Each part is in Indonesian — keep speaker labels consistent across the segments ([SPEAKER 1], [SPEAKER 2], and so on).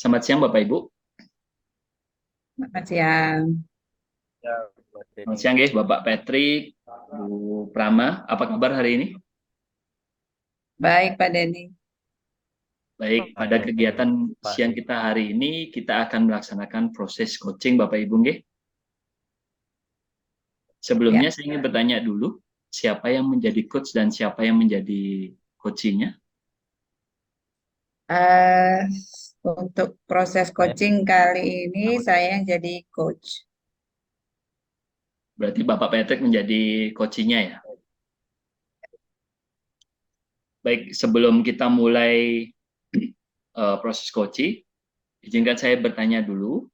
[SPEAKER 1] Selamat siang Bapak Ibu.
[SPEAKER 2] Selamat siang.
[SPEAKER 3] Ya, buat
[SPEAKER 1] Selamat
[SPEAKER 3] Denny.
[SPEAKER 1] siang guys, Bapak Patrick, Bu Prama. Apa kabar hari ini?
[SPEAKER 2] Baik, Pak Denny.
[SPEAKER 1] Baik, pada
[SPEAKER 3] Baik,
[SPEAKER 1] kegiatan
[SPEAKER 3] Pak
[SPEAKER 1] siang
[SPEAKER 3] Denny.
[SPEAKER 1] kita hari ini kita akan melaksanakan proses coaching Bapak Ibu nggih. Sebelumnya
[SPEAKER 2] Ya,
[SPEAKER 1] saya ingin bertanya dulu, siapa yang menjadi coach dan siapa yang menjadi coachingnya?
[SPEAKER 2] eh, untuk proses
[SPEAKER 3] Saya
[SPEAKER 2] coaching kali ini
[SPEAKER 3] nama
[SPEAKER 2] saya yang jadi coach.
[SPEAKER 1] Berarti Bapak Patrick menjadi coachingnya ya. Baik, sebelum kita mulai proses coaching, izinkan saya bertanya dulu.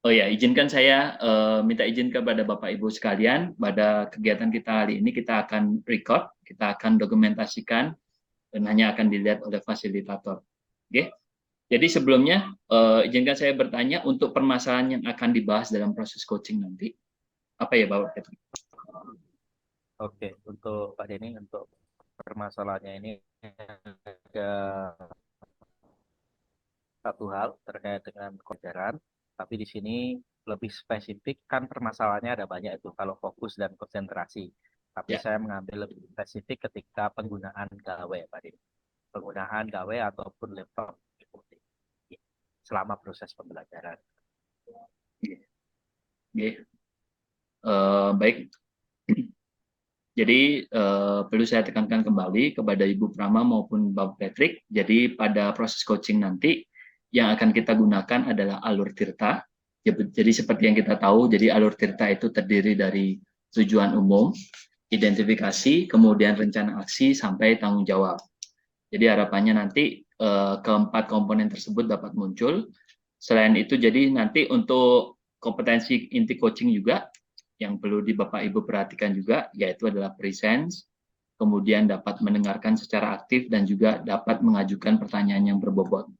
[SPEAKER 1] Oh ya, izinkan saya minta izin kepada Bapak Ibu sekalian, pada kegiatan kita hari ini kita akan record, kita akan dokumentasikan, dan hanya akan dilihat oleh fasilitator. Oke? Jadi sebelumnya, izinkan saya bertanya untuk permasalahan yang akan dibahas dalam proses coaching nanti. Apa ya Bapak Patrick?
[SPEAKER 3] oke untuk Pak Denny untuk permasalahannya ini ada satu hal terkait dengan kewajaran, tapi di sini lebih spesifik kan permasalahannya ada banyak itu kalau fokus dan konsentrasi. Tapi
[SPEAKER 1] Ya,
[SPEAKER 3] saya mengambil lebih spesifik ketika penggunaan gawai Pak Denny. Penggunaan gawai ataupun laptop selama proses pembelajaran.
[SPEAKER 1] oke. Baik. Jadi perlu saya tekankan kembali kepada Ibu Prama maupun Bapak Patrick. Jadi pada proses coaching nanti yang akan kita gunakan adalah alur tirta. Jadi seperti yang kita tahu, jadi alur tirta itu terdiri dari tujuan umum, identifikasi, kemudian rencana aksi sampai tanggung jawab. Jadi harapannya nanti keempat komponen tersebut dapat muncul. Selain itu, jadi nanti untuk kompetensi inti coaching juga yang perlu di Bapak Ibu perhatikan juga, yaitu adalah presence, kemudian dapat mendengarkan secara aktif dan juga dapat mengajukan pertanyaan yang berbobot.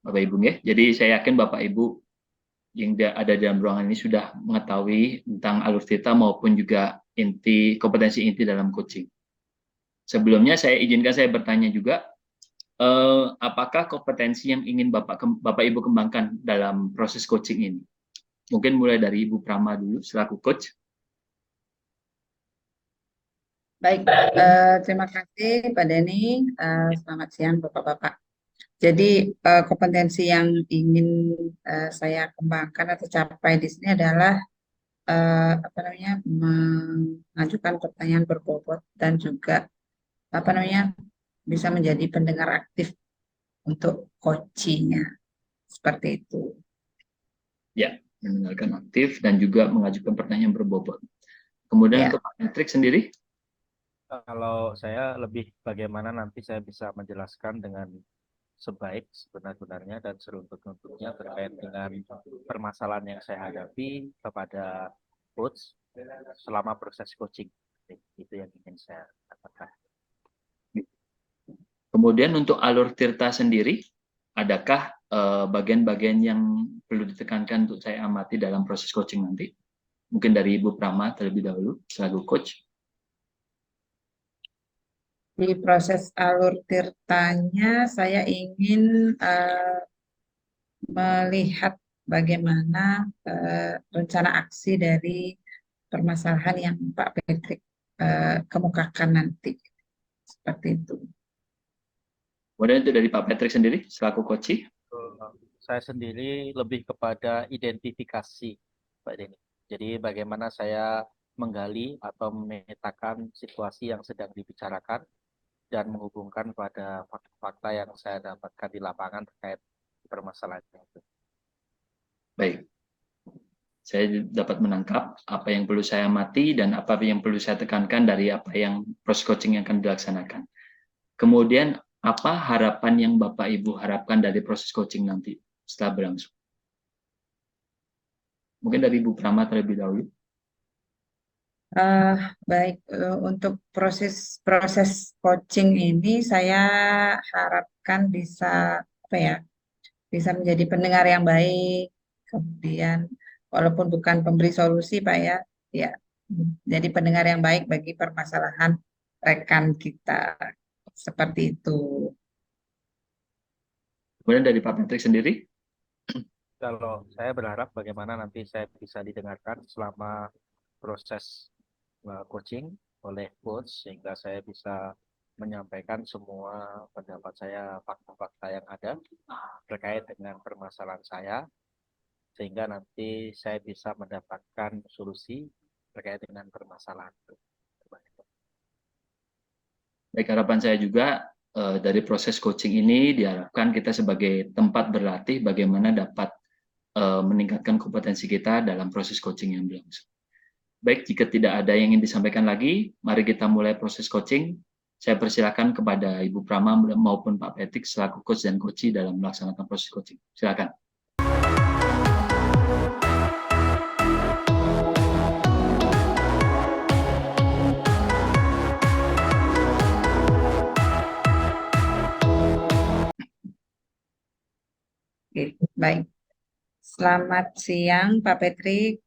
[SPEAKER 1] Bapak Ibu ya. Jadi saya yakin Bapak Ibu yang ada dalam ruangan ini sudah mengetahui tentang alur theta maupun juga kompetensi inti dalam coaching. Sebelumnya saya bertanya juga, apakah kompetensi yang ingin Bapak Ibu kembangkan dalam proses coaching ini? Mungkin mulai dari Ibu Prama dulu selaku coach.
[SPEAKER 2] Baik, terima kasih Pak Denny. Selamat siang Bapak-Bapak. Jadi kompetensi yang ingin saya kembangkan atau capai di sini adalah apa namanya mengajukan pertanyaan berbobot dan juga apa namanya bisa menjadi pendengar aktif untuk coachingnya seperti itu.
[SPEAKER 1] Ya, mendengarkan aktif dan juga mengajukan pertanyaan berbobot. Kemudian
[SPEAKER 2] Ya.
[SPEAKER 1] untuk Pak Patrick sendiri,
[SPEAKER 3] Kalau saya lebih bagaimana nanti saya bisa menjelaskan dengan sebaik sebenar-benarnya dan seruntut-runtutnya terkait dengan permasalahan yang saya hadapi kepada coach selama proses coaching. Itu yang ingin saya katakan.
[SPEAKER 1] kemudian untuk alur tirta sendiri, adakah bagian-bagian yang perlu ditekankan untuk saya amati dalam proses coaching nanti? Mungkin dari Ibu Prama terlebih dahulu, selaku coach.
[SPEAKER 2] Di proses alur tirtanya, saya ingin melihat bagaimana rencana aksi dari permasalahan yang Pak Patrick kemukakan nanti. Seperti itu.
[SPEAKER 1] Kemudian itu dari Pak Patrick sendiri, selaku coach.
[SPEAKER 3] Saya sendiri lebih kepada identifikasi, Pak Denny. Jadi bagaimana saya menggali atau memetakan situasi yang sedang dibicarakan dan menghubungkan pada fakta-fakta yang saya dapatkan di lapangan terkait permasalahan itu.
[SPEAKER 1] Baik, saya dapat menangkap apa yang perlu saya amati dan apa yang perlu saya tekankan dari apa yang proses coaching yang akan dilaksanakan. Kemudian apa harapan yang Bapak Ibu harapkan dari proses coaching nanti setelah berlangsung? Mungkin dari Ibu Prama terlebih dahulu.
[SPEAKER 2] Eh, Baik, untuk proses coaching ini saya harapkan bisa apa ya, bisa menjadi pendengar yang baik, kemudian walaupun bukan pemberi solusi Pak ya, ya jadi pendengar yang baik bagi permasalahan rekan kita seperti itu.
[SPEAKER 1] Kemudian dari Pak Patrick sendiri.
[SPEAKER 3] Kalau saya berharap bagaimana nanti saya bisa didengarkan selama proses coaching oleh coach sehingga saya bisa menyampaikan semua pendapat saya, fakta-fakta yang ada terkait dengan permasalahan saya sehingga nanti saya bisa mendapatkan solusi terkait dengan permasalahan itu.
[SPEAKER 1] Baik, harapan saya juga dari proses coaching ini diharapkan kita sebagai tempat berlatih bagaimana dapat meningkatkan kompetensi kita dalam proses coaching yang berlangsung. Baik, jika tidak ada yang ingin disampaikan lagi, mari kita mulai proses coaching. Saya persilakan kepada Ibu Prama maupun Pak Patrick selaku coach dan coachee dalam melaksanakan proses coaching. Silakan.
[SPEAKER 2] Oke, baik. Selamat siang, Pak Patrick.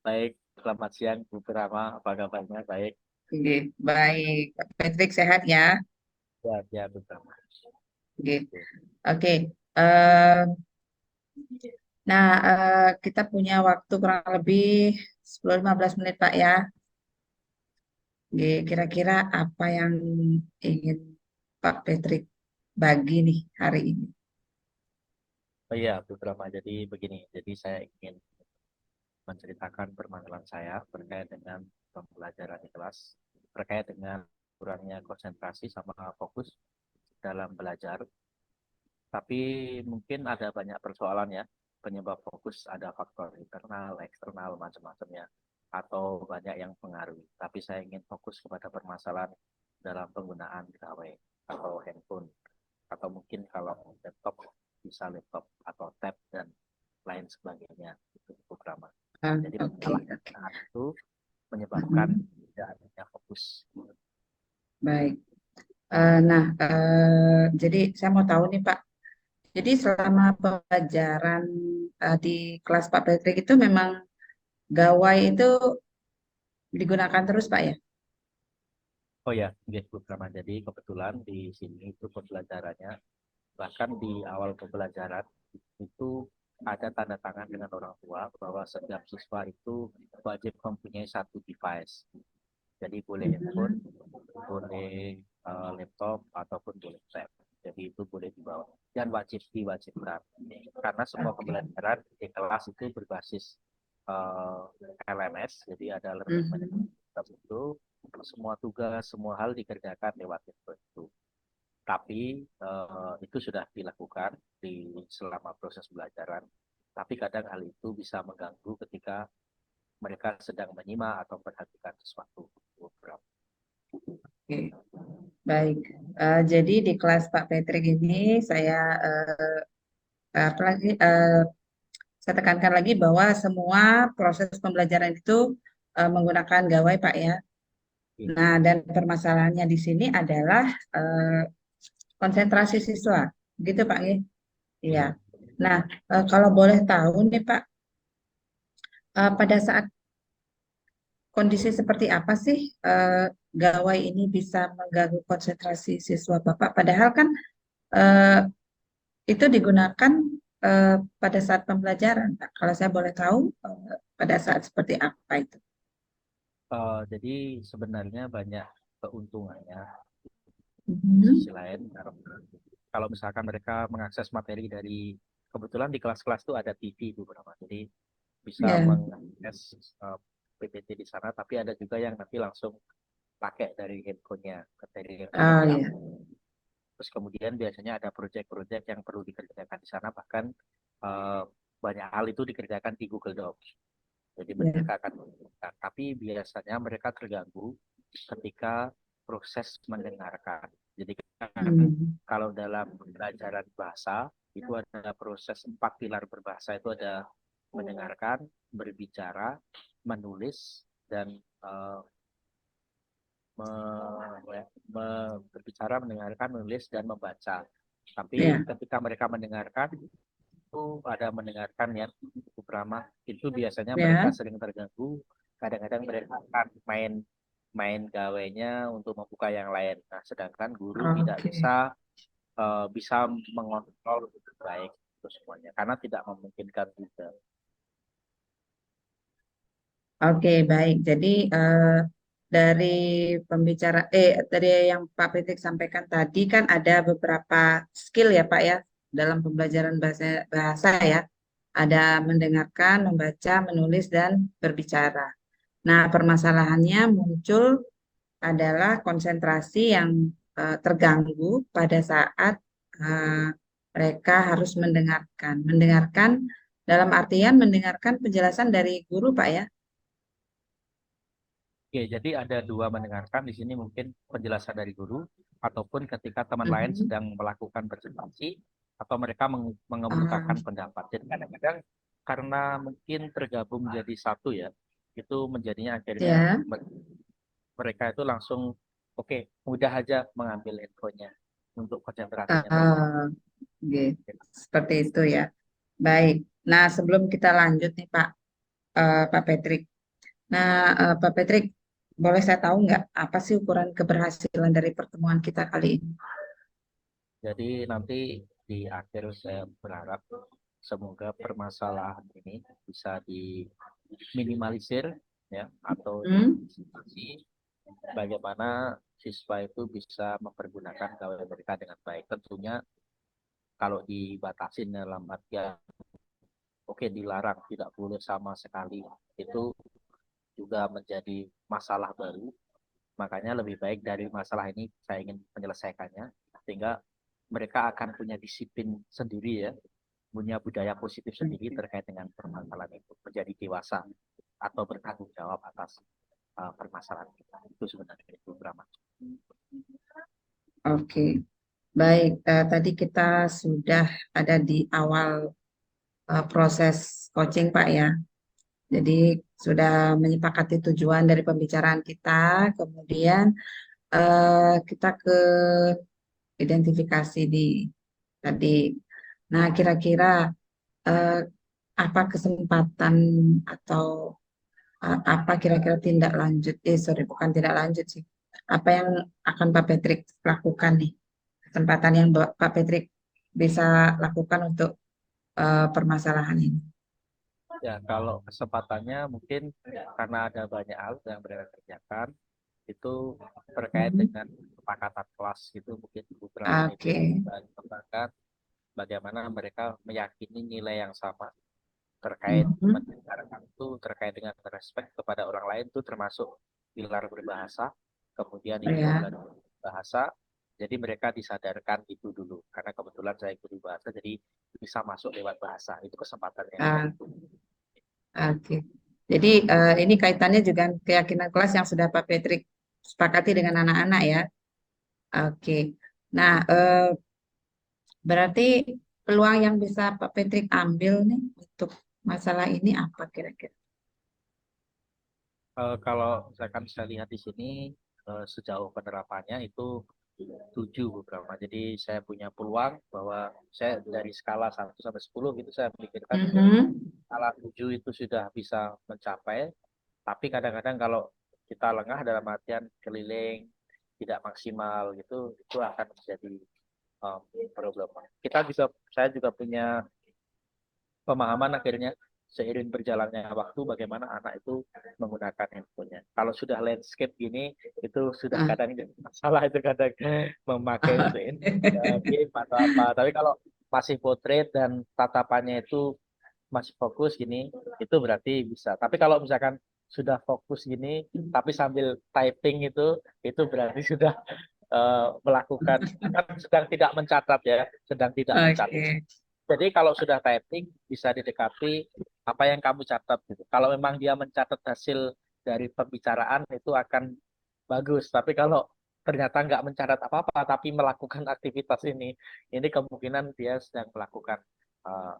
[SPEAKER 3] Baik, selamat siang Bu Prama, apa kabarnya? Baik,
[SPEAKER 2] Oke, baik. Pak Patrick sehat ya?
[SPEAKER 3] ya Bu Prama.
[SPEAKER 2] Oke, oke. Eh, nah, kita punya waktu kurang lebih 10-15 menit, Pak ya. Oke, kira-kira apa yang ingin Pak Patrick bagi nih hari ini?
[SPEAKER 3] Oh iya, Bu Prama, jadi begini, jadi saya ingin menceritakan permasalahan saya terkait dengan pembelajaran di kelas, terkait dengan kurangnya konsentrasi sama fokus dalam belajar. Tapi mungkin ada banyak persoalan ya, penyebab fokus ada faktor internal, eksternal, macam-macamnya, atau banyak yang pengaruhi. Tapi saya ingin fokus kepada permasalahan dalam penggunaan gawai atau handphone, atau mungkin kalau laptop bisa laptop atau tab dan lain sebagainya itu programa. Jadi
[SPEAKER 2] Oke,
[SPEAKER 3] masalah
[SPEAKER 2] oke.
[SPEAKER 3] itu menyebabkan
[SPEAKER 2] Mhm.
[SPEAKER 3] tidak adanya fokus.
[SPEAKER 2] Baik. Nah, jadi saya mau tahu nih Pak. Jadi selama pembelajaran di kelas Pak Patrick itu memang gawai itu digunakan terus Pak ya?
[SPEAKER 3] Oh ya, programa. Jadi kebetulan di sini itu pembelajarannya bahkan di awal pembelajaran itu ada tanda tangan dengan orang tua bahwa setiap siswa itu wajib mempunyai satu device. Jadi boleh handphone,
[SPEAKER 2] Mhm.
[SPEAKER 3] boleh laptop ataupun boleh tab. Jadi itu boleh dibawa dan wajib diwajibkan karena semua
[SPEAKER 2] Oke.
[SPEAKER 3] pembelajaran di kelas itu berbasis LMS. Jadi ada learning
[SPEAKER 2] Mhm.
[SPEAKER 3] management system itu semua tugas, semua hal dikerjakan lewat itu. Tapi itu sudah dilakukan di selama proses pembelajaran. Tapi kadang hal itu bisa mengganggu ketika mereka sedang menyimak atau memperhatikan sesuatu program.
[SPEAKER 2] Oke. Baik. Jadi di kelas Pak Patrick ini saya apa lagi? Saya tekankan lagi bahwa semua proses pembelajaran itu menggunakan gawai Pak ya. Nah, dan permasalahannya di sini adalah konsentrasi siswa, gitu Pak ya. Iya. Nah, kalau boleh tahu nih Pak, pada saat kondisi seperti apa sih gawai ini bisa mengganggu konsentrasi siswa Bapak? Padahal kan eh, itu digunakan pada saat pembelajaran, Pak. Kalau saya boleh tahu, pada saat seperti apa itu?
[SPEAKER 3] Jadi sebenarnya banyak keuntungannya. Di
[SPEAKER 2] Mhm.
[SPEAKER 3] sisi lain, kalau misalkan mereka mengakses materi dari kebetulan di kelas-kelas itu ada TV beberapa, jadi bisa
[SPEAKER 2] Ya.
[SPEAKER 3] mengakses PPT di sana. Tapi ada juga yang nanti langsung pakai dari handphonenya, dari
[SPEAKER 2] Oh
[SPEAKER 3] handphonenya.
[SPEAKER 2] ya.
[SPEAKER 3] Terus kemudian biasanya ada proyek-proyek yang perlu dikerjakan di sana, bahkan eh, banyak hal itu dikerjakan di Google Docs. Jadi
[SPEAKER 2] Ya.
[SPEAKER 3] mereka akan, tapi biasanya mereka terganggu ketika proses mendengarkan. Jadi kan
[SPEAKER 2] Hmm.
[SPEAKER 3] kalau dalam pembelajaran bahasa itu ada proses 4 pilar berbahasa, itu ada mendengarkan, berbicara, menulis, dan berbicara, mendengarkan, menulis, dan membaca. Tapi
[SPEAKER 2] Ya.
[SPEAKER 3] ketika mereka mendengarkan, itu ada mendengarkan ya, beberapa itu biasanya mereka
[SPEAKER 2] Ya.
[SPEAKER 3] sering terganggu. Kadang-kadang mereka akan main main gawainya untuk membuka yang lain. Nah, sedangkan guru tidak
[SPEAKER 2] Oke.
[SPEAKER 3] bisa mengontrol dengan baik itu semuanya karena tidak memungkinkan juga.
[SPEAKER 2] Oke, baik. Jadi dari dari yang Pak Petik sampaikan tadi kan ada beberapa skill ya Pak ya dalam pembelajaran bahasa ya. Ada mendengarkan, membaca, menulis dan berbicara. Nah, permasalahannya muncul adalah konsentrasi yang terganggu pada saat eh, mereka harus mendengarkan. Mendengarkan dalam artian mendengarkan penjelasan dari guru Pak ya.
[SPEAKER 3] Oke, jadi ada dua mendengarkan di sini mungkin penjelasan dari guru ataupun ketika teman lain
[SPEAKER 2] Mhm.
[SPEAKER 3] sedang melakukan presentasi atau mereka
[SPEAKER 2] Ah,
[SPEAKER 3] mengemukakan pendapat. Jadi kadang-kadang karena mungkin tergabung jadi satu ya, itu menjadinya akhirnya
[SPEAKER 2] ya,
[SPEAKER 3] mereka itu langsung oke, mudah aja mengambil infonya untuk konsentrasinya terganggu.
[SPEAKER 2] ah, oke. Seperti itu ya. Baik. Nah, sebelum kita lanjut nih Pak Patrick. Nah, Pak Patrick, boleh saya tahu nggak apa sih ukuran keberhasilan dari pertemuan kita kali ini?
[SPEAKER 3] Jadi nanti di akhir saya berharap semoga permasalahan ini bisa diminimalisir ya atau
[SPEAKER 2] Hmm?
[SPEAKER 3] diantisipasi bagaimana siswa itu bisa mempergunakan gawai mereka dengan baik. Tentunya kalau dibatasin dalam artian oke dilarang tidak boleh sama sekali itu juga menjadi masalah baru. Makanya lebih baik dari masalah ini saya ingin menyelesaikannya sehingga mereka akan punya disiplin sendiri ya, punya budaya positif sendiri terkait dengan permasalahan itu, menjadi dewasa atau bertanggung jawab atas permasalahan kita. Itu sebenarnya itu drama.
[SPEAKER 2] Oke. Baik, tadi kita sudah ada di awal proses coaching Pak ya. Jadi sudah menyepakati tujuan dari pembicaraan kita, kemudian kita ke identifikasi di tadi. Nah, kira-kira eh, apa kesempatan atau apa kira-kira tindak lanjut? Sorry, bukan tindak lanjut sih. Apa yang akan Pak Patrick lakukan nih? Kesempatan yang Pak Patrick bisa lakukan untuk permasalahan ini.
[SPEAKER 3] Ya, kalau kesempatannya mungkin karena ada banyak hal yang mereka kerjakan, itu terkait
[SPEAKER 2] Mhm.
[SPEAKER 3] dengan kesepakatan kelas gitu, mungkin beberapa
[SPEAKER 2] Oke.
[SPEAKER 3] meeting dan bahkan bagaimana mereka meyakini nilai yang sama terkait
[SPEAKER 2] Mhm.
[SPEAKER 3] mendengarkan itu terkait dengan respect kepada orang lain itu termasuk pilar berbahasa, kemudian itu
[SPEAKER 2] Ya.
[SPEAKER 3] adalah bahasa, jadi mereka disadarkan itu dulu karena kebetulan saya guru bahasa jadi bisa masuk lewat bahasa itu kesempatan yang saya
[SPEAKER 2] Ah,
[SPEAKER 3] tunggu.
[SPEAKER 2] oke. Jadi ini kaitannya juga keyakinan kelas yang sudah Pak Patrick sepakati dengan anak-anak ya. Oke. Nah, berarti peluang yang bisa Pak Patrick ambil nih untuk masalah ini apa kira-kira?
[SPEAKER 3] Kalau misalkan saya lihat di sini sejauh penerapannya itu 7 beberapa. Jadi saya punya peluang bahwa saya dari skala 1 sampai 10 gitu saya pikirkan
[SPEAKER 2] Mhm.
[SPEAKER 3] skala 7 itu sudah bisa mencapai. Tapi kadang-kadang kalau kita lengah dalam artian keliling tidak maksimal gitu, itu akan menjadi um, problem. Saya juga punya pemahaman akhirnya seiring berjalannya waktu bagaimana anak itu menggunakan handphonenya. Kalau sudah landscape gini itu sudah
[SPEAKER 2] Ah.
[SPEAKER 3] kadang jadi masalah itu kadang memakai untuk game atau apa. Tapi kalau masih portrait dan tatapannya itu masih fokus gini, itu berarti bisa. Tapi kalau misalkan sudah fokus gini, tapi sambil typing itu berarti sudah melakukan kan sedang tidak mencatat ya, sedang tidak mencatat.
[SPEAKER 2] Oke.
[SPEAKER 3] Jadi kalau sudah typing bisa didekati apa yang kamu catat gitu. Kalau memang dia mencatat hasil dari pembicaraan itu akan bagus. Tapi kalau ternyata nggak mencatat apa-apa tapi melakukan aktivitas ini kemungkinan dia sedang melakukan uh,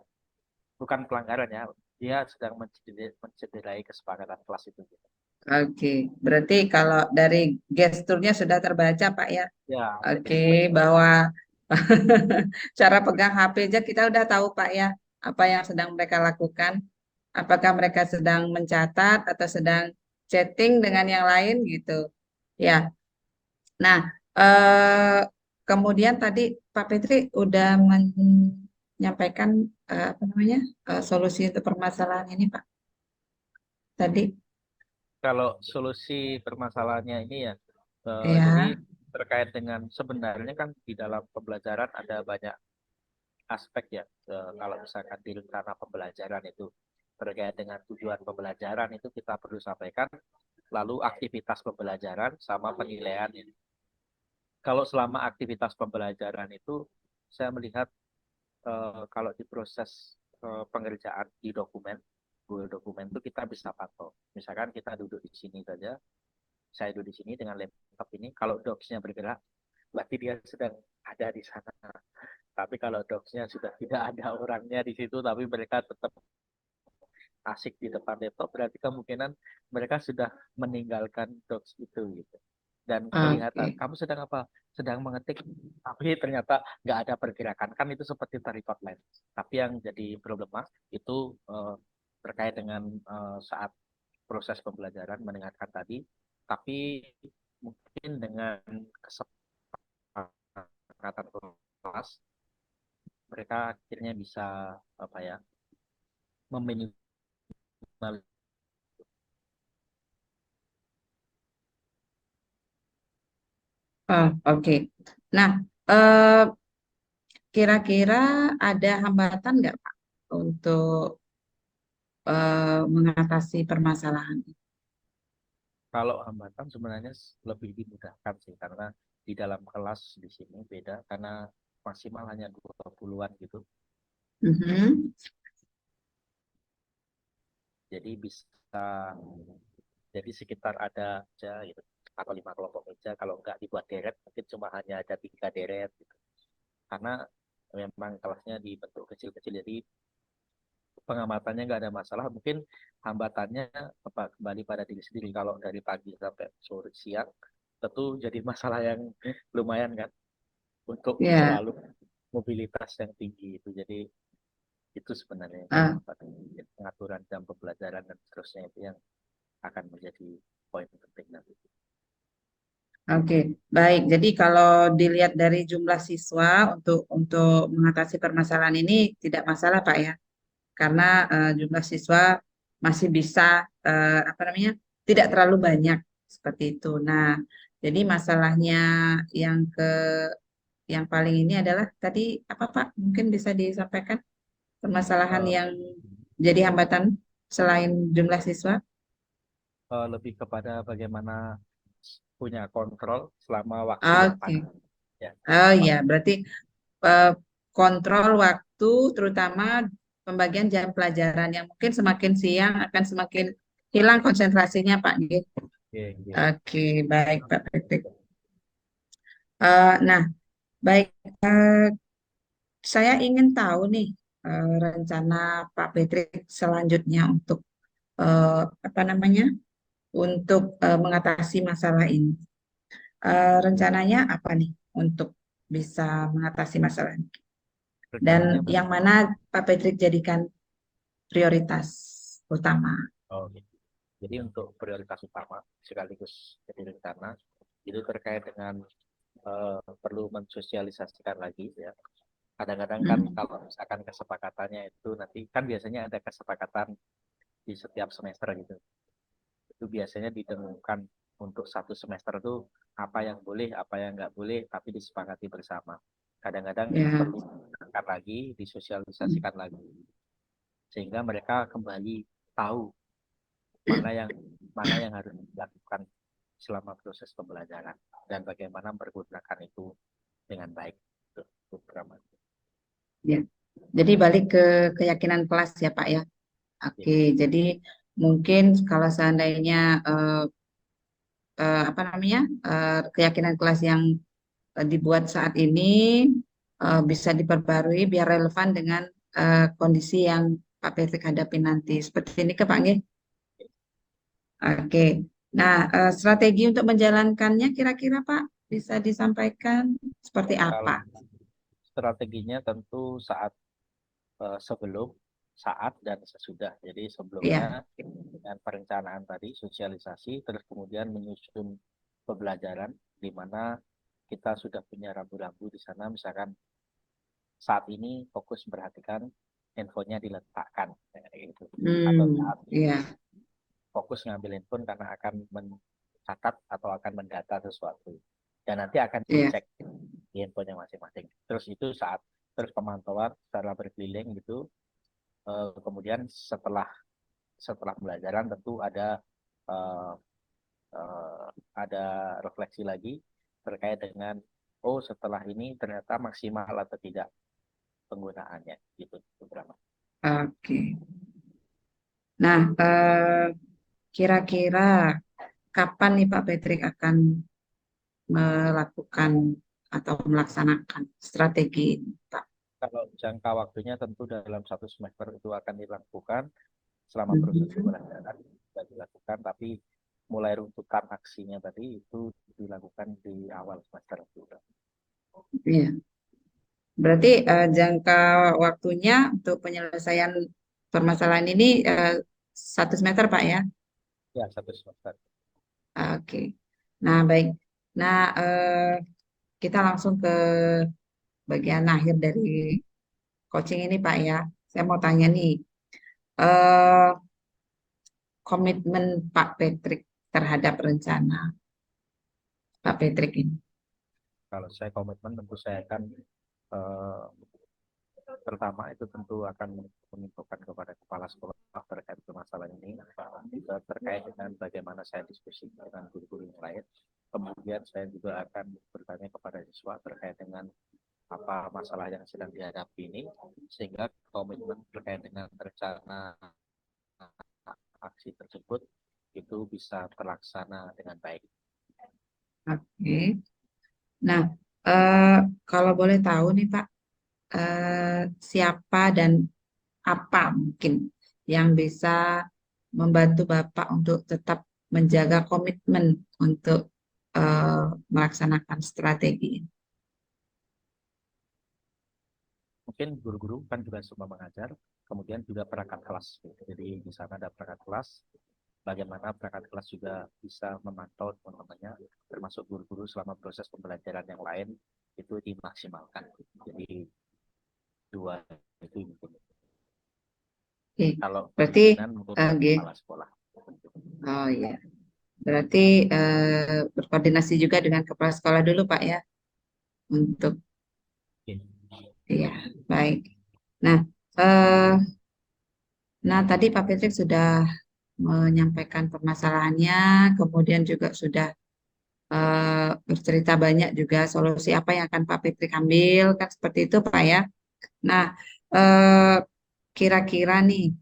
[SPEAKER 3] bukan pelanggaran ya, dia sedang mencederai kesepakatan kelas itu. Gitu.
[SPEAKER 2] Oke. Berarti kalau dari gesturnya sudah terbaca Pak ya.
[SPEAKER 3] Ya,
[SPEAKER 2] Oke,
[SPEAKER 3] jadi seperti itu.
[SPEAKER 2] bahwa cara pegang HP aja kita udah tahu Pak ya, apa yang sedang mereka lakukan. Apakah mereka sedang mencatat atau sedang chatting dengan yang lain gitu. Ya. Nah, eh, kemudian tadi Pak Petri udah menyampaikan apa namanya solusi untuk permasalahan ini, Pak. Tadi,
[SPEAKER 3] Kalau solusi permasalahannya ini ya, jadi
[SPEAKER 2] ya.
[SPEAKER 3] terkait dengan sebenarnya kan di dalam pembelajaran ada banyak aspek ya. Kalau misalkan di rencana pembelajaran itu terkait dengan tujuan pembelajaran itu kita perlu sampaikan, lalu aktivitas pembelajaran sama penilaian. Kalau selama aktivitas pembelajaran itu saya melihat kalau di proses pengerjaan di dokumen, Google dokumen itu kita bisa pantau. Misalkan kita duduk di sini saja, saya duduk di sini dengan laptop ini, kalau docs-nya bergerak, berarti dia sedang ada di sana. Tapi kalau docs-nya sudah tidak ada orangnya di situ, tapi mereka tetap asik di depan laptop, berarti kemungkinan mereka sudah meninggalkan docs itu gitu. Dan kelihatan,
[SPEAKER 2] Oke.
[SPEAKER 3] kamu sedang apa? Sedang mengetik, tapi ternyata nggak ada pergerakan. Kan itu seperti record line. Tapi yang jadi problema itu terkait dengan saat proses pembelajaran mendengarkan tadi, tapi mungkin dengan kesepakatan kelas, mereka akhirnya bisa apa ya, meminimal.
[SPEAKER 2] Oh, oke. Nah, eh, kira-kira ada hambatan nggak, Pak, untuk mengatasi permasalahan ini?
[SPEAKER 3] Kalau hambatan sebenarnya lebih dimudahkan sih, karena di dalam kelas di sini beda, karena maksimal hanya 20-an gitu.
[SPEAKER 2] Mhm.
[SPEAKER 3] Jadi bisa, jadi sekitar ada aja gitu, atau 5 kelompok meja. Kalau nggak dibuat deret, mungkin cuma hanya ada 3 deret gitu. Karena memang kelasnya dibentuk kecil-kecil, jadi pengamatannya nggak ada masalah. Mungkin hambatannya apa, kembali pada diri sendiri. Kalau dari pagi sampai sore siang, tentu jadi masalah yang lumayan kan, untuk
[SPEAKER 2] Ya.
[SPEAKER 3] selalu mobilitas yang tinggi itu. Jadi itu sebenarnya
[SPEAKER 2] Ah,
[SPEAKER 3] pengaturan jam pembelajaran dan seterusnya itu yang akan menjadi poin penting nanti.
[SPEAKER 2] oke, baik. Jadi kalau dilihat dari jumlah siswa untuk mengatasi permasalahan ini tidak masalah, Pak ya, karena jumlah siswa masih bisa apa namanya tidak terlalu banyak seperti itu. Nah, jadi masalahnya yang yang paling ini adalah tadi apa, Pak? Mungkin bisa disampaikan permasalahan
[SPEAKER 3] Eh,
[SPEAKER 2] yang jadi hambatan selain jumlah siswa.
[SPEAKER 3] Lebih kepada bagaimana punya kontrol selama waktu yang
[SPEAKER 2] Oke.
[SPEAKER 3] panjang ya.
[SPEAKER 2] Oh ya, berarti eh, kontrol waktu, terutama pembagian jam pelajaran yang mungkin semakin siang akan semakin hilang konsentrasinya, Pak. Nggih.
[SPEAKER 3] Oke, oke.
[SPEAKER 2] Oke, baik, Pak Patrick. Nah, baik, saya ingin tahu nih rencana Pak Patrick selanjutnya untuk apa namanya, untuk mengatasi masalah ini. Rencananya apa nih untuk bisa mengatasi masalah ini? Dan
[SPEAKER 3] Rencananya
[SPEAKER 2] yang
[SPEAKER 3] begini.
[SPEAKER 2] mana Pak Patrick jadikan prioritas utama.
[SPEAKER 3] Oh, gitu. Jadi untuk prioritas utama sekaligus jadi rencana itu terkait dengan perlu mensosialisasikan lagi ya. Kadang-kadang kan
[SPEAKER 2] Hmm.
[SPEAKER 3] kalau misalkan kesepakatannya itu nanti kan biasanya ada kesepakatan di setiap semester gitu. Itu biasanya didengungkan untuk satu semester itu apa yang boleh, apa yang nggak boleh, tapi disepakati bersama. Kadang-kadang ini
[SPEAKER 2] Ya.
[SPEAKER 3] perlu diangkat lagi, disosialisasikan lagi, sehingga mereka kembali tahu mana yang mana yang harus dilakukan selama proses pembelajaran dan bagaimana mempergunakan itu dengan baik. Itu program.
[SPEAKER 2] Ya. Jadi balik ke keyakinan kelas ya, Pak ya.
[SPEAKER 3] Ya.
[SPEAKER 2] Oke, jadi mungkin kalau seandainya apa namanya keyakinan kelas yang dibuat saat ini bisa diperbarui biar relevan dengan kondisi yang Pak Patrick hadapi nanti. Seperti ini ke Pak Nggih? Oke. Nah, strategi untuk menjalankannya kira-kira Pak bisa disampaikan seperti apa?
[SPEAKER 3] Kalau strateginya tentu saat sebelum, saat, dan sesudah. Jadi sebelumnya
[SPEAKER 2] Ya.
[SPEAKER 3] dengan perencanaan tadi, sosialisasi, terus kemudian menyusun pembelajaran di mana kita sudah punya rambu-rambu di sana, misalkan saat ini fokus memperhatikan handphonenya diletakkan, gitu. Atau saat ini
[SPEAKER 2] Iya,
[SPEAKER 3] fokus ngambil handphone karena akan mencatat atau akan mendata sesuatu. Dan nanti akan
[SPEAKER 2] iya,
[SPEAKER 3] dicek di handphonenya masing-masing. Terus itu saat terus pemantauan secara berkeliling gitu. Kemudian setelah pembelajaran tentu eh, ada refleksi lagi terkait dengan setelah ini ternyata maksimal atau tidak penggunaannya gitu beberapa.
[SPEAKER 2] oke. Nah, kira-kira kapan nih Pak Patrick akan melakukan atau melaksanakan strategi ini, Pak?
[SPEAKER 3] Kalau jangka waktunya tentu dalam 1 semester itu akan dilakukan selama proses
[SPEAKER 2] Mhm.
[SPEAKER 3] pembelajaran sudah dilakukan, tapi mulai runtutan aksinya tadi itu dilakukan di awal semester itu.
[SPEAKER 2] Iya. Berarti jangka waktunya untuk penyelesaian permasalahan ini 1 semester, Pak ya?
[SPEAKER 3] Ya, 1 semester.
[SPEAKER 2] Oke. Nah, baik. Nah, kita langsung ke bagian akhir dari coaching ini, Pak ya. Saya mau tanya nih, eh, komitmen Pak Patrick terhadap rencana Pak Patrick ini.
[SPEAKER 3] Kalau saya komitmen tentu saya akan eh, pertama itu tentu akan menginfokan kepada kepala sekolah terkait permasalahan ini, juga terkait dengan bagaimana saya diskusi dengan guru-guru yang lain. Kemudian saya juga akan bertanya kepada siswa terkait dengan apa masalah yang sedang dihadapi ini, sehingga komitmen terkait dengan rencana aksi tersebut itu bisa terlaksana dengan baik.
[SPEAKER 2] Oke. Nah, eh, kalau boleh tahu nih Pak, siapa dan apa mungkin yang bisa membantu Bapak untuk tetap menjaga komitmen untuk eh, melaksanakan strategi ini?
[SPEAKER 3] Mungkin guru-guru kan juga semua mengajar, kemudian juga perangkat kelas. Jadi di sana ada perangkat kelas, bagaimana perangkat kelas juga bisa memantau teman-temannya, termasuk guru-guru selama proses pembelajaran yang lain itu dimaksimalkan. Jadi dua itu mungkin.
[SPEAKER 2] Oke,
[SPEAKER 3] Kalau
[SPEAKER 2] berarti,
[SPEAKER 3] pimpinan mungkin dengan
[SPEAKER 2] oke.
[SPEAKER 3] kepala sekolah.
[SPEAKER 2] Oh iya, berarti berkoordinasi juga dengan kepala sekolah dulu Pak ya, untuk,
[SPEAKER 3] Oke.
[SPEAKER 2] iya, baik. Nah, eh, nah tadi Pak Patrick sudah menyampaikan permasalahannya, kemudian juga sudah bercerita banyak juga solusi apa yang akan Pak Patrick ambil, kan seperti itu Pak ya. Nah, eh, kira-kira nih,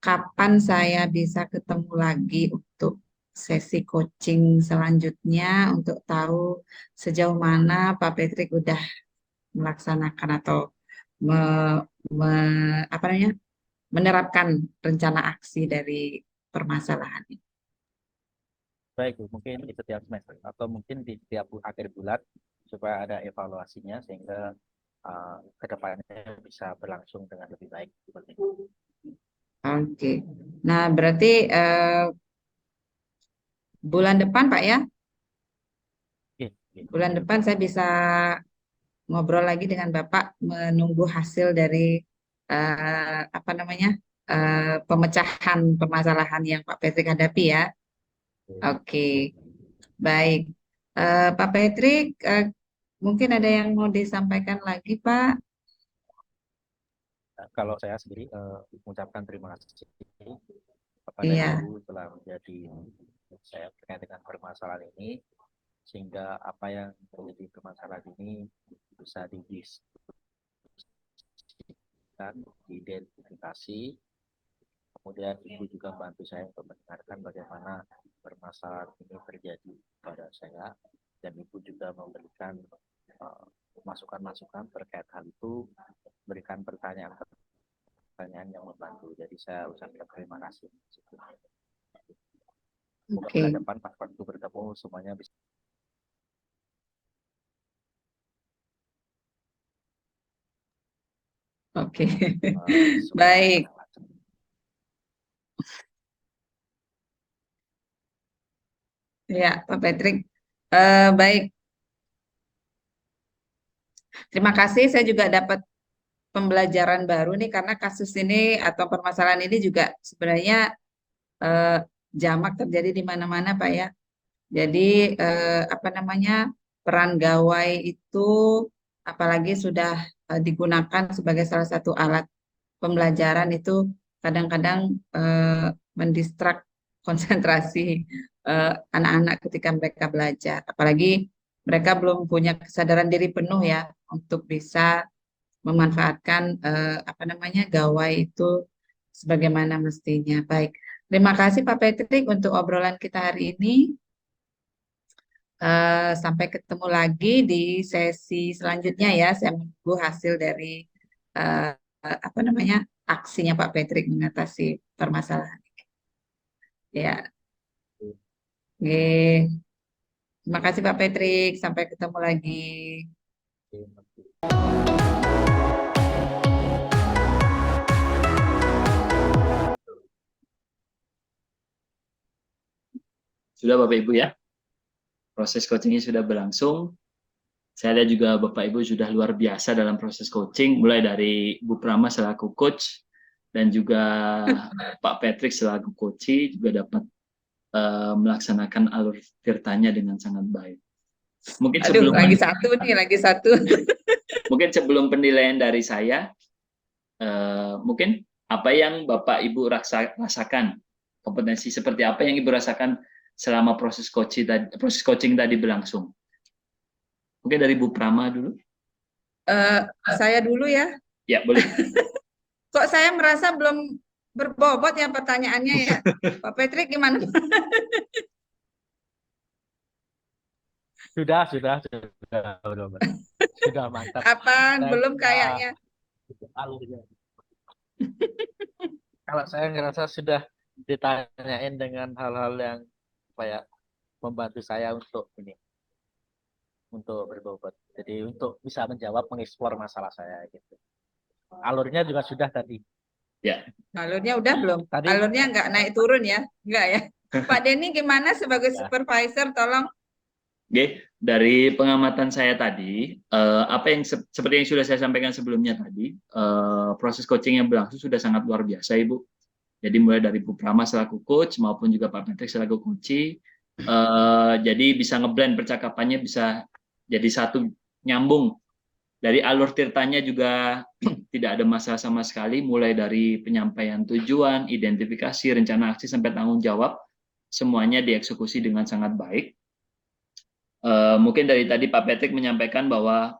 [SPEAKER 2] kapan saya bisa ketemu lagi untuk sesi coaching selanjutnya untuk tahu sejauh mana Pak Patrick udah melaksanakan atau me- apa namanya, menerapkan rencana aksi dari permasalahan ini.
[SPEAKER 3] Baik, Bu. Mungkin di setiap semester atau mungkin di setiap akhir bulan supaya ada evaluasinya sehingga kedepannya bisa berlangsung dengan lebih baik seperti itu.
[SPEAKER 2] Oke. Nah, berarti bulan depan Pak ya,
[SPEAKER 3] Oke, oke.
[SPEAKER 2] bulan depan saya bisa ngobrol lagi dengan Bapak menunggu hasil dari apa namanya, pemecahan permasalahan yang Pak Patrick hadapi ya. Oke, baik. Pak Patrick, mungkin ada yang mau disampaikan lagi, Pak?
[SPEAKER 3] Nah, kalau saya sendiri mengucapkan terima kasih kepada
[SPEAKER 2] Iya,
[SPEAKER 3] Ibu telah menjadi saya terkait dengan permasalahan ini, sehingga apa yang menjadi permasalahan ini bisa didiskusikan, diidentifikasi. Kemudian Ibu juga membantu saya untuk mendengarkan bagaimana permasalahan ini terjadi pada saya, dan Ibu juga memberikan masukan-masukan terkait hal itu, berikan pertanyaan yang membantu. Jadi saya ucapkan terima kasih. Semoga
[SPEAKER 2] oke,
[SPEAKER 3] ke depan pas waktu bertemu semuanya bisa
[SPEAKER 2] oke.
[SPEAKER 3] semua
[SPEAKER 2] Baik,
[SPEAKER 3] berjalan lancar.
[SPEAKER 2] ya Pak Patrick. Baik, terima kasih. Saya juga dapat pembelajaran baru nih karena kasus ini atau permasalahan ini juga sebenarnya eh, jamak terjadi di mana-mana, Pak ya. Jadi apa namanya, peran gawai itu apalagi sudah digunakan sebagai salah satu alat pembelajaran itu kadang-kadang mendistrak konsentrasi anak-anak ketika mereka belajar. Apalagi mereka belum punya kesadaran diri penuh ya untuk bisa memanfaatkan apa namanya, gawai itu sebagaimana mestinya. Baik, terima kasih Pak Patrick untuk obrolan kita hari ini. Sampai ketemu lagi di sesi selanjutnya ya. Saya menunggu hasil dari eh, apa namanya, aksinya Pak Patrick mengatasi permasalahan. Ya, oke. Terima kasih Pak Patrick. Sampai ketemu lagi.
[SPEAKER 1] Sudah Bapak Ibu ya, proses coachingnya sudah berlangsung. Saya lihat juga Bapak Ibu sudah luar biasa dalam proses coaching, mulai dari Bu Prama selaku coach dan juga Pak Patrick selaku coach juga dapat melaksanakan alur tirtanya dengan sangat baik. Mungkin
[SPEAKER 2] Aduh,
[SPEAKER 1] sebelum
[SPEAKER 2] lagi satu nih, lagi satu.
[SPEAKER 1] mungkin sebelum penilaian dari saya, mungkin apa yang Bapak Ibu rasakan, kompetensi seperti apa yang Ibu rasakan selama proses coaching tadi berlangsung. Mungkin dari Bu Prama dulu.
[SPEAKER 2] Saya dulu ya.
[SPEAKER 1] Ya, boleh.
[SPEAKER 2] Kok saya merasa belum berbobot ya pertanyaannya ya. Pak Patrick gimana?
[SPEAKER 3] Sudah mantap.
[SPEAKER 2] Apaan?
[SPEAKER 3] Dan
[SPEAKER 2] Belum kayaknya.
[SPEAKER 3] alurnya. Kalau saya ngerasa sudah ditanyain dengan hal-hal yang kayak membantu saya untuk ini, untuk berbobot. Jadi untuk bisa menjawab, mengeksplor masalah saya gitu. Alurnya juga sudah tadi.
[SPEAKER 1] Ya.
[SPEAKER 2] Alurnya udah belum?
[SPEAKER 3] Tadi
[SPEAKER 2] Alurnya nggak naik turun ya? Nggak ya? Pak Denny gimana sebagai
[SPEAKER 3] Ya.
[SPEAKER 2] supervisor? Tolong.
[SPEAKER 1] Oke, dari pengamatan saya tadi, apa yang seperti yang sudah saya sampaikan sebelumnya tadi, proses coaching yang berlangsung sudah sangat luar biasa, Ibu. Jadi mulai dari Bu Prama selaku coach maupun juga Pak Patrick selaku coach, jadi bisa ngeblend percakapannya, bisa jadi satu, nyambung. Dari alur tirtanya juga tidak ada masalah sama sekali, mulai dari penyampaian tujuan, identifikasi, rencana aksi sampai tanggung jawab, semuanya dieksekusi dengan sangat baik. Mungkin dari tadi Pak Patrick menyampaikan bahwa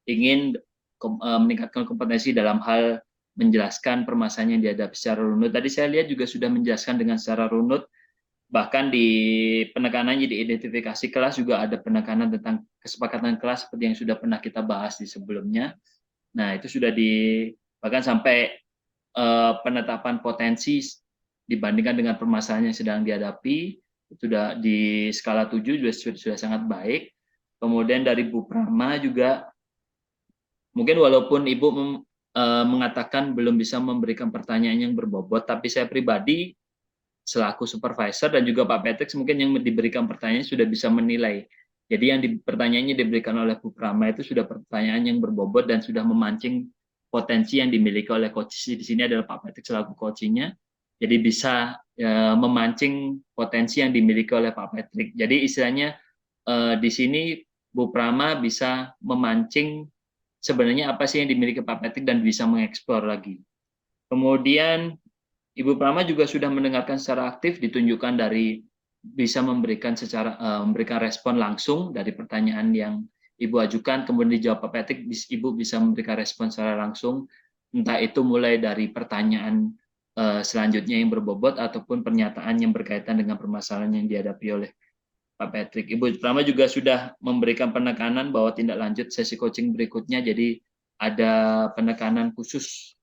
[SPEAKER 1] ingin meningkatkan kompetensi dalam hal menjelaskan permasalahan yang dihadapi secara runut. Tadi saya lihat juga sudah menjelaskan dengan secara runut, bahkan di penekanannya di identifikasi kelas juga ada penekanan tentang kesepakatan kelas seperti yang sudah pernah kita bahas di sebelumnya. Nah, itu sudah bahkan sampai penetapan potensi dibandingkan dengan permasalahan yang sedang dihadapi, sudah di skala 7 sudah sangat baik. Kemudian dari Bu Prama juga, mungkin walaupun Ibu mengatakan belum bisa memberikan pertanyaan yang berbobot, tapi saya pribadi selaku supervisor dan juga Pak Patrick mungkin yang diberikan pertanyaan sudah bisa menilai. Jadi yang pertanyaannya diberikan oleh Bu Prama itu sudah pertanyaan yang berbobot dan sudah memancing potensi yang dimiliki oleh coach di sini adalah Pak Patrick selaku coachingnya. Jadi bisa memancing potensi yang dimiliki oleh Pak Patrick. Jadi istilahnya di sini Bu Prama bisa memancing sebenarnya apa sih yang dimiliki Pak Patrick dan bisa mengeksplor lagi. Kemudian Ibu Prama juga sudah mendengarkan secara aktif, ditunjukkan dari bisa memberikan memberikan respon langsung dari pertanyaan yang Ibu ajukan, kemudian dijawab Pak Patrick, Ibu bisa memberikan respon secara langsung, entah itu mulai dari pertanyaan selanjutnya yang berbobot ataupun pernyataan yang berkaitan dengan permasalahan yang dihadapi oleh Pak Patrick. Ibu Prama juga sudah memberikan penekanan bahwa tindak lanjut sesi coaching berikutnya, jadi ada penekanan khusus.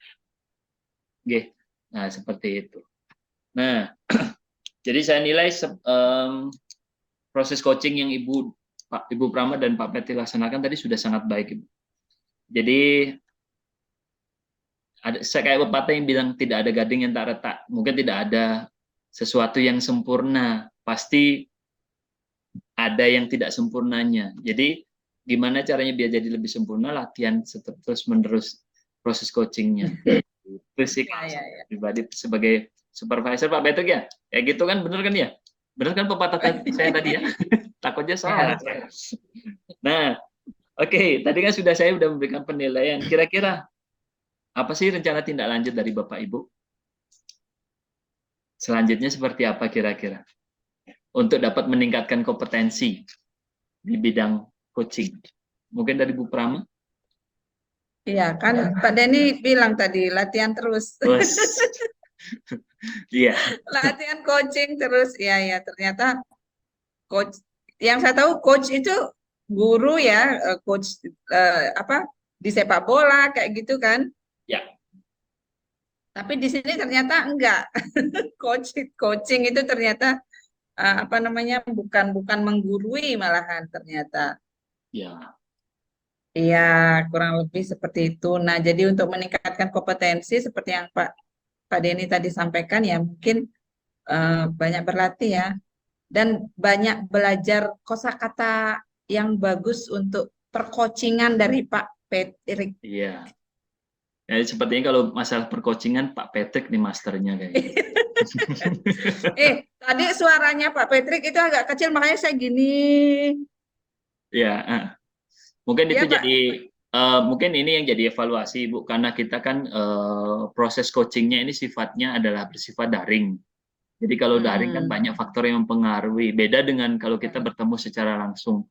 [SPEAKER 1] Oke. Nah, seperti itu. Nah, jadi saya nilai proses coaching yang Ibu Prama dan Pak Patrick laksanakan tadi sudah sangat baik, Ibu. Jadi saya kayak pepatah yang bilang tidak ada gading yang tak retak. Mungkin tidak ada sesuatu yang sempurna. Pasti ada yang tidak sempurnanya. Jadi gimana caranya biar jadi lebih sempurna, latihan terus menerus proses coachingnya. Itu sih
[SPEAKER 2] Ya, ya, ya.
[SPEAKER 1] pribadi sebagai supervisor Pak Patrick ya. Ya gitu kan, bener kan ya? Bener kan pepatah saya tadi ya? Takutnya salah.
[SPEAKER 2] Ya.
[SPEAKER 1] Nah, oke, tadi kan saya sudah memberikan penilaian. Kira-kira apa sih rencana tindak lanjut dari Bapak Ibu? Selanjutnya seperti apa kira-kira? Untuk dapat meningkatkan kompetensi di bidang coaching. Mungkin dari Bu Prama?
[SPEAKER 2] Iya, kan Pak Denny bilang tadi latihan terus.
[SPEAKER 1] Bos. Iya.
[SPEAKER 2] Latihan coaching terus. Ya, ya, ternyata coach yang saya tahu coach itu guru ya, coach apa di sepak bola kayak gitu kan.
[SPEAKER 1] Ya.
[SPEAKER 2] Tapi di sini ternyata enggak. Coaching itu ternyata apa namanya bukan menggurui malahan ternyata.
[SPEAKER 1] Ya.
[SPEAKER 2] Iya, kurang lebih seperti itu. Nah, jadi untuk meningkatkan kompetensi seperti yang Pak Denny tadi sampaikan ya mungkin banyak berlatih ya dan banyak belajar kosakata yang bagus untuk percoachingan dari Pak Patrick.
[SPEAKER 1] Iya. Ya, sepertinya kalau masalah percoachingan Pak Patrick nih masternya kayaknya.
[SPEAKER 2] Tadi suaranya Pak Patrick itu agak kecil makanya saya gini.
[SPEAKER 1] Ya, mungkin
[SPEAKER 2] Ya,
[SPEAKER 1] itu
[SPEAKER 2] Pak.
[SPEAKER 1] jadi mungkin ini yang jadi evaluasi Bu, karena kita kan proses coachingnya ini sifatnya adalah bersifat daring. Jadi kalau daring kan banyak faktor yang mempengaruhi. Beda dengan kalau kita bertemu secara langsung.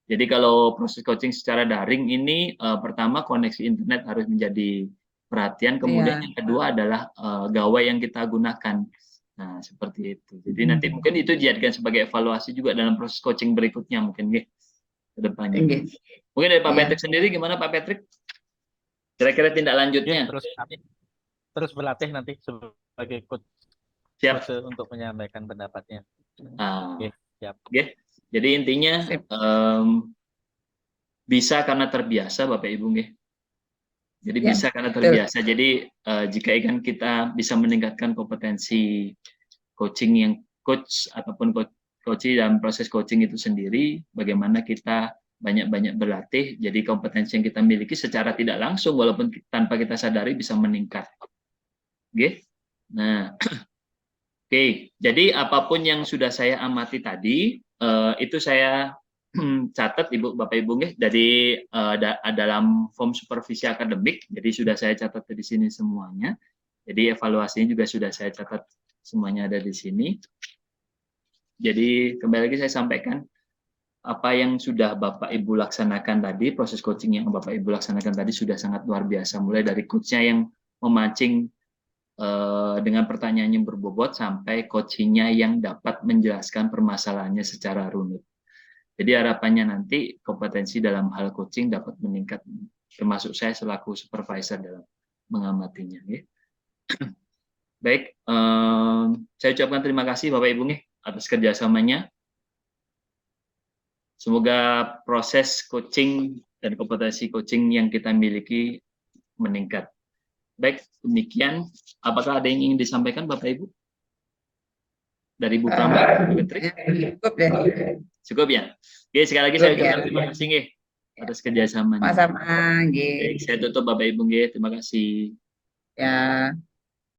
[SPEAKER 1] Jadi kalau proses coaching secara daring ini pertama koneksi internet harus menjadi perhatian. Kemudian yang kedua adalah gawai yang kita gunakan. Nah seperti itu. Jadi nanti mungkin itu dijadikan sebagai evaluasi juga dalam proses coaching berikutnya mungkin ke depannya. Mungkin dari Pak Patrick sendiri gimana Pak Patrick? Kira-kira tindak lanjutnya?
[SPEAKER 3] Terus berlatih nanti sebagai coach.
[SPEAKER 1] Siap.
[SPEAKER 3] Untuk menyampaikan pendapatnya.
[SPEAKER 1] Oke, siap. Oke. Jadi intinya bisa karena terbiasa Bapak Ibu nggih. Jadi bisa karena terbiasa. Jadi jika ikan kita bisa meningkatkan kompetensi coaching yang coach ataupun coaching dalam proses coaching itu sendiri, bagaimana kita banyak-banyak berlatih, jadi kompetensi yang kita miliki secara tidak langsung walaupun tanpa kita sadari bisa meningkat. Oke. Nah, oke, jadi apapun yang sudah saya amati tadi, itu saya catat Ibu Bapak Ibu dari dalam form supervisi akademik, jadi sudah saya catat di sini semuanya. Jadi evaluasinya juga sudah saya catat semuanya ada di sini. Jadi kembali lagi saya sampaikan apa yang sudah Bapak Ibu laksanakan tadi, proses coaching yang Bapak Ibu laksanakan tadi sudah sangat luar biasa. Mulai dari coachnya yang memancing dengan pertanyaan yang berbobot sampai coachingnya yang dapat menjelaskan permasalahannya secara runut. Jadi harapannya nanti kompetensi dalam hal coaching dapat meningkat, termasuk saya selaku supervisor dalam mengamatinya. Ya. Baik, saya ucapkan terima kasih Bapak Ibu atas kerjasamanya. Semoga proses coaching dan kompetensi coaching yang kita miliki meningkat. Baik, demikian. Apakah ada yang ingin disampaikan Bapak Ibu? Dari Bu Prama, Bu Patrick?
[SPEAKER 2] Cukup deh.
[SPEAKER 1] Cukup ya? Oke, sekali lagi saya ucapkan terima kasih atas kerjasamanya.
[SPEAKER 2] Sama-sama.
[SPEAKER 1] Baik, saya tutup Bapak Ibu. Terima kasih.
[SPEAKER 2] Ya.